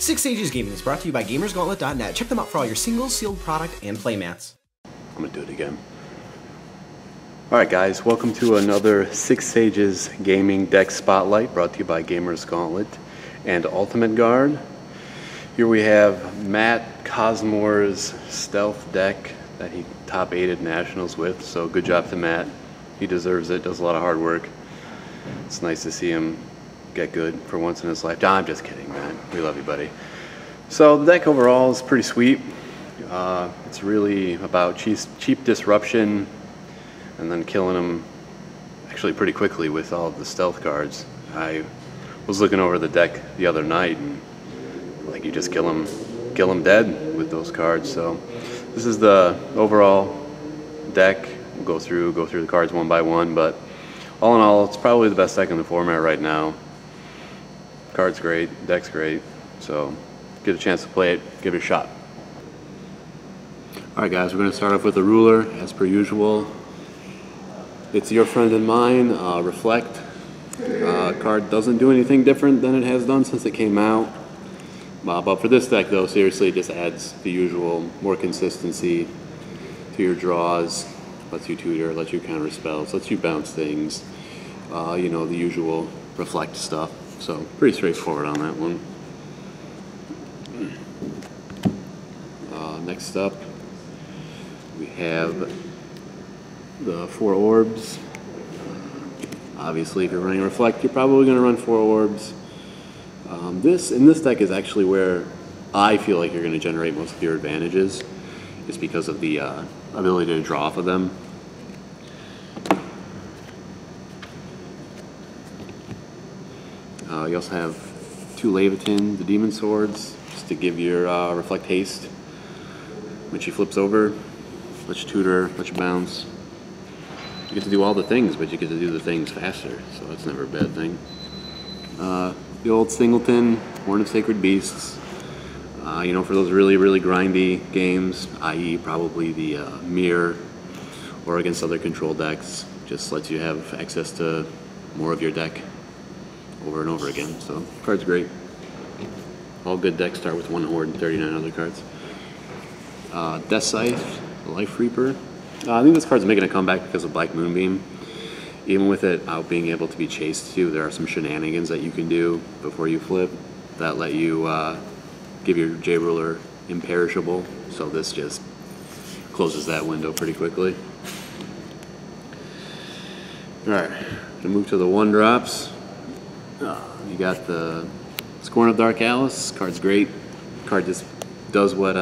Six Sages Gaming is brought to you by GamersGauntlet.net. Check them out for all your singles, sealed product, and playmats. I'm gonna do it again. Alright guys, welcome to another Six Sages Gaming Deck Spotlight brought to you by Gamers Gauntlet and Ultimate Guard. Here we have Matt Cosmore's Stealth deck that he top 8'd Nationals with, so good job to Matt. He deserves it, does a lot of hard work. It's nice to see him get good for once in his life. I'm just kidding, man. We love you, buddy. So the deck overall is pretty sweet. It's really about cheap disruption and then killing them actually pretty quickly with all of the stealth cards. I was looking over the deck the other night and like you just kill them dead with those cards. So this is the overall deck. We'll go through the cards one by one, but all in all, it's probably the best deck in the format right now. Card's great, deck's great, so get a chance to play it, give it a shot. Alright guys, we're going to start off with the ruler, as per usual. It's your friend and mine, Reflect. Card doesn't do anything different than it has done since it came out. But for this deck though, seriously, it just adds the usual, more consistency to your draws. Lets you tutor, lets you counter spells, lets you bounce things. You know, the usual Reflect stuff. So pretty straightforward on that one. Next up, we have the 4 orbs. Obviously, if you're running Reflect, you're probably going to run 4 orbs. This deck is actually where I feel like you're going to generate most of your advantages, just because of the ability to draw off of them. You also have 2 Leviathan, the Demon Swords, just to give your Reflect haste. When she flips over, let you tutor, let you bounce. You get to do all the things, but you get to do the things faster, so that's never a bad thing. The old Singleton, Horn of Sacred Beasts. You know, for those really, really grindy games, i.e. probably the Mirror, or against other control decks, just lets you have access to more of your deck over and over again. So, card's great. All good decks start with 1 Horde and 39 other cards. Death Scythe, Life Reaper. I think this card's making a comeback because of Black Moonbeam. Even with it out being able to be chased too, there are some shenanigans that you can do before you flip that let you give your J-Ruler imperishable. So this just closes that window pretty quickly. Alright, gonna move to the 1-drops. You got the Scorn of Dark Alice. Card's great. Card just does what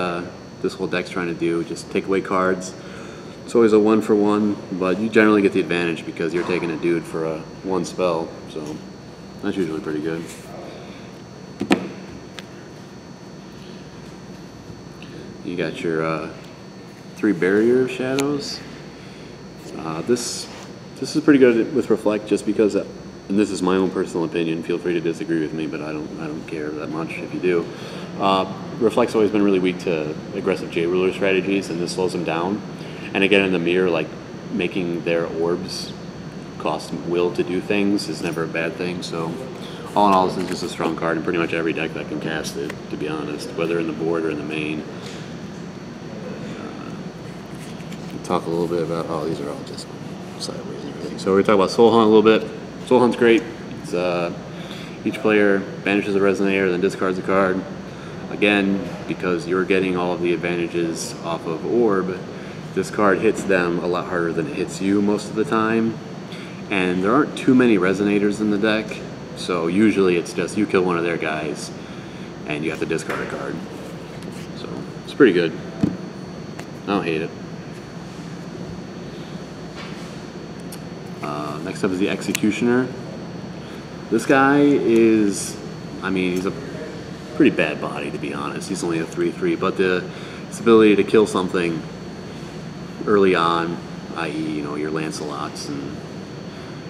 this whole deck's trying to do. Just take away cards. It's always a 1-for-1, but you generally get the advantage because you're taking a dude for a 1 spell, so that's usually pretty good. You got your 3 Barrier of Shadows. This is pretty good with Reflect just because, and this is my own personal opinion, feel free to disagree with me, but I don't care that much if you do. Reflect's always been really weak to aggressive J-Ruler strategies, and this slows them down. And again, in the Mirror, like, making their orbs cost will to do things is never a bad thing. So, all in all, this is just a strong card in pretty much every deck that can cast it, to be honest, whether in the board or in the main. Talk a little bit about, these are all just sideways and everything. So we're going to talk about Soul Hunt a little bit. Soul Hunt's great. It's, each player banishes a Resonator, then discards a card. Again, because you're getting all of the advantages off of Orb, this card hits them a lot harder than it hits you most of the time. And there aren't too many Resonators in the deck, so usually it's just you kill one of their guys and you have to discard a card. So it's pretty good. I don't hate it. Next up is the Executioner. This guy is, I mean, he's a pretty bad body, to be honest. He's only a 3/3, but his ability to kill something early on, i.e., you know, your Lancelots and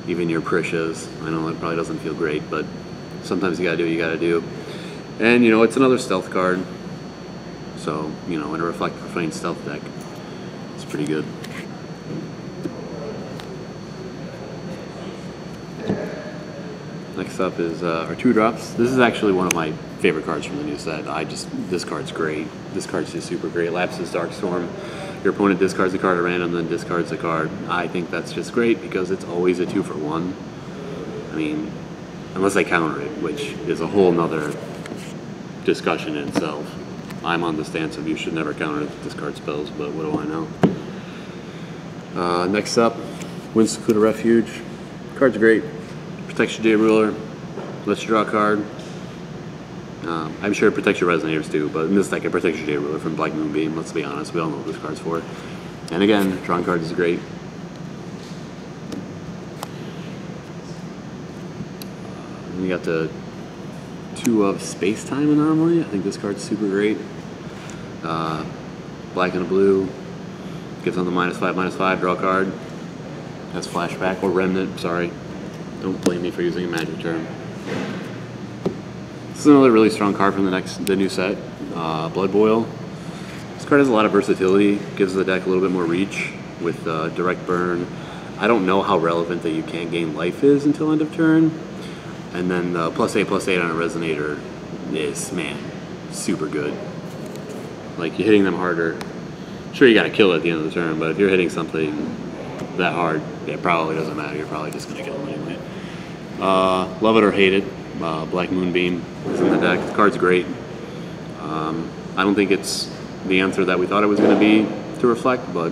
even your Prishas. I know it probably doesn't feel great, but sometimes you gotta do what you gotta do. And, you know, it's another stealth card. So, you know, in a Reflect Refrain stealth deck, it's pretty good. Next up is our 2-drops. This is actually one of my favorite cards from the new set. This card's great. This card's just super great. Lapses Darkstorm. Your opponent discards a card at random, then discards a card. I think that's just great because it's always a 2-for-1. I mean, unless they counter it, which is a whole nother discussion in itself. I'm on the stance of you should never counter discard spells, but what do I know? Next up, Windsekuta Refuge. Card's great. Protects your Day Ruler. Lets you draw a card. I'm sure it protects your Resonators too, but in this deck it protects your Day Ruler from Black Moonbeam. Let's be honest, we all know what this card's for. And again, drawing cards is great. We got the 2 of Space Time Anomaly. I think this card's super great. Black and a blue. Gives them the -5/-5, draw a card. That's Flashback, or Remnant, sorry. Don't blame me for using a magic term. This is another really strong card from the new set, Blood Boil. This card has a lot of versatility, gives the deck a little bit more reach with direct burn. I don't know how relevant that you can't gain life is until end of turn. And then the +8/+8 on a Resonator is, man, super good. Like, you're hitting them harder. Sure, you gotta kill it at the end of the turn, but if you're hitting something that hard, it probably doesn't matter. You're probably just gonna kill them anyway. Love it or hate it. Black Moonbeam is in the deck. The card's great. I don't think it's the answer that we thought it was going to be to Reflect, but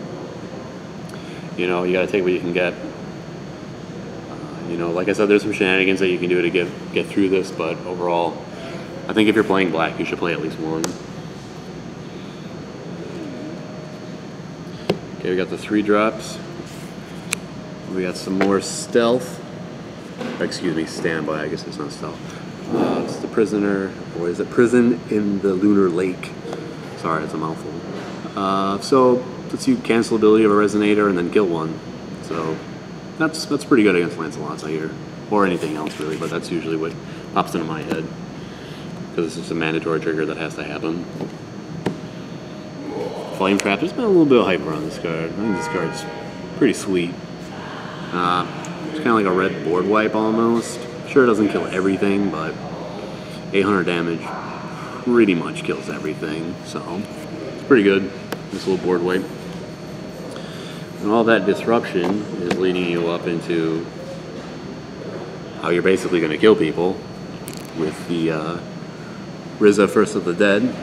you know, you got to take what you can get. You know, like I said, there's some shenanigans that you can do to get through this, but overall, I think if you're playing black, you should play at least one. Okay, we got the 3 drops. We got some more stealth. Excuse me, standby. I guess it's not stealth. It's the Prisoner, or is it Prison in the Lunar Lake? Sorry, it's a mouthful. So lets you cancel ability of a Resonator and then kill one. So that's pretty good against Lancelot's, I hear, or anything else really. But that's usually what pops into my head because it's just a mandatory trigger that has to happen. Flame Trap. There's been a little bit of hype around this card. I think this card's pretty sweet. It's kind of like a red board wipe almost. Sure, it doesn't kill everything, but 800 damage pretty much kills everything. So it's pretty good. This little board wipe. And all that disruption is leading you up into how you're basically going to kill people with the Rizza First of the Dead.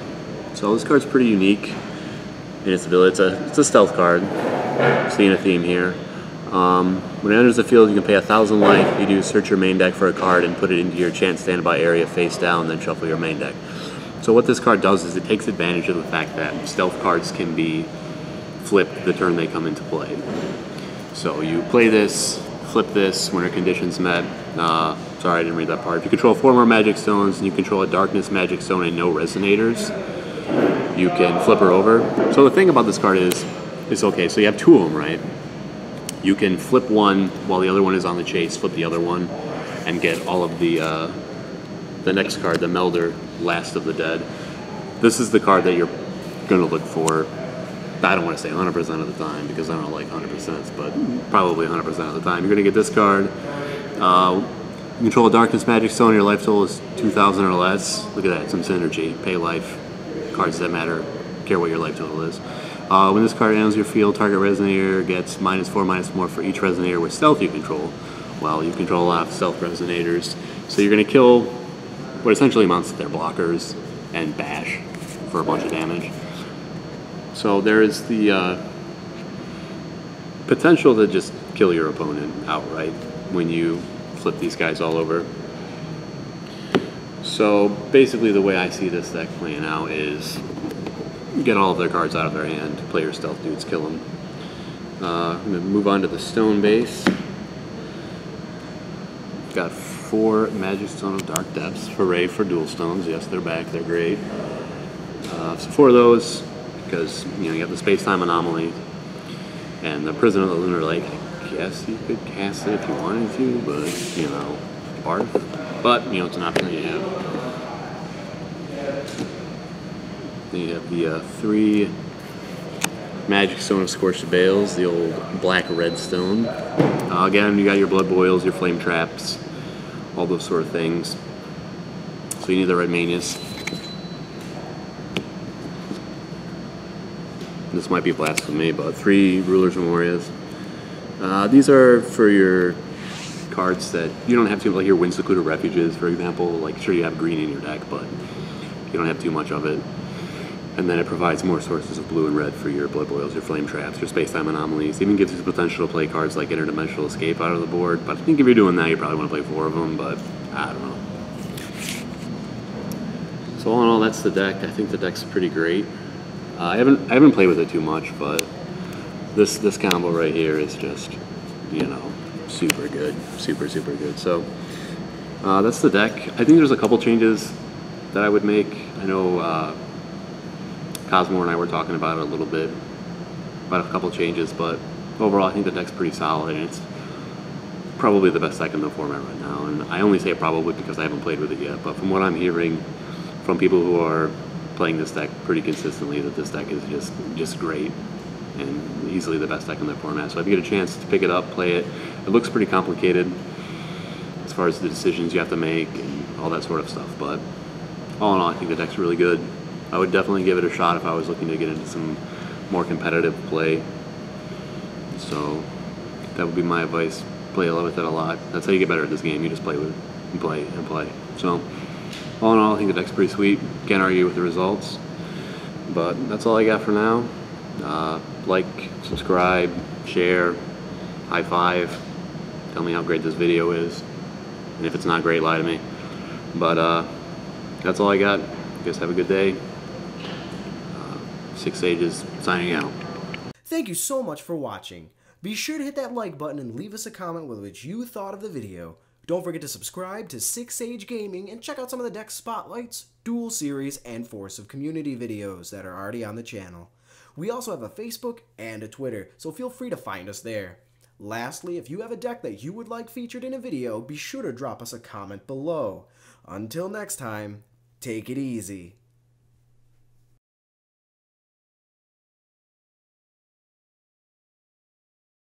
So this card's pretty unique in its ability. It's a stealth card. Seeing a theme here. When it enters the field, you can pay 1,000 life. You do search your main deck for a card and put it into your chance standby area face down, then shuffle your main deck. So what this card does is it takes advantage of the fact that stealth cards can be flipped the turn they come into play. So you play this, flip this when your condition's met. Sorry, I didn't read that part. If you control 4 more Magic Stones and you control a Darkness Magic Stone and no Resonators, you can flip her over. So the thing about this card is, it's okay, so you have 2 of them, right? You can flip one while the other one is on the chase, flip the other one, and get all of the next card, the Melder, Last of the Dead. This is the card that you're going to look for. I don't want to say 100% of the time because I don't like 100%, but probably 100% of the time. You're going to get this card. You control a Darkness Magic Stone, your life total is 2,000 or less. Look at that, some synergy. Pay life, cards that matter, care what your life total is. When this card enters your field, target Resonator gets -4/-4 for each Resonator with stealth you control. Well, you control a lot of stealth Resonators, so you're going to kill what essentially amounts to their blockers and bash for a bunch of damage. So there is the potential to just kill your opponent outright when you flip these guys all over. So basically the way I see this deck playing out is get all of their cards out of their hand, play your stealth dudes, kill them. I'm going to move on to the stone base. Got 4 Magic Stone of Dark Depths. Hooray for dual stones. Yes, they're back. They're great. So 4 of those, because you got the Space-Time Anomaly and the Prison of the Lunar Lake. I guess you could cast it if you wanted to, but barf. But it's an option that you have. Then you have the 3 Magic Stone of Scorched Bales, the old black-red stone. Again, you got your Blood Boils, your Flame Traps, all those sort of things. So you need the red manias. This might be blasphemy, but 3 Rulers Memorias. These are for your cards that you don't have to, like your Windsecluded Refuges, for example. Like, sure, you have green in your deck, but you don't have too much of it. And then it provides more sources of blue and red for your Blood Boils, your Flame Traps, your Space-Time Anomalies. Even gives you the potential to play cards like Interdimensional Escape out of the board. But I think if you're doing that, you probably want to play 4 of them, but I don't know. So all in all, that's the deck. I think the deck's pretty great. I haven't played with it too much, but this combo right here is just, you know, super good, super good. So that's the deck. I think there's a couple changes that I would make. I know Cosmo and I were talking about it a little bit, about a couple changes, but overall I think the deck's pretty solid, and it's probably the best deck in the format right now. And I only say probably because I haven't played with it yet, but from what I'm hearing from people who are playing this deck pretty consistently, that this deck is just great and easily the best deck in the format. So if you get a chance to pick it up, play it. It looks pretty complicated as far as the decisions you have to make and all that sort of stuff, but all in all, I think the deck's really good. I would definitely give it a shot if I was looking to get into some more competitive play. So that would be my advice. Play with it a lot. That's how you get better at this game. You just play with it and play and play. So all in all, I think the deck's pretty sweet. Can't argue with the results. But that's all I got for now. Like, subscribe, share, high five. Tell me how great this video is. And if it's not great, lie to me. But that's all I got. You guys have a good day. 6 Sages signing out. Thank you so much for watching. Be sure to hit that like button and leave us a comment with what you thought of the video. Don't forget to subscribe to 6 Sage Gaming and check out some of the deck spotlights, duel series, and Force of Community videos that are already on the channel. We also have a Facebook and a Twitter, so feel free to find us there. Lastly, if you have a deck that you would like featured in a video, be sure to drop us a comment below. Until next time, take it easy.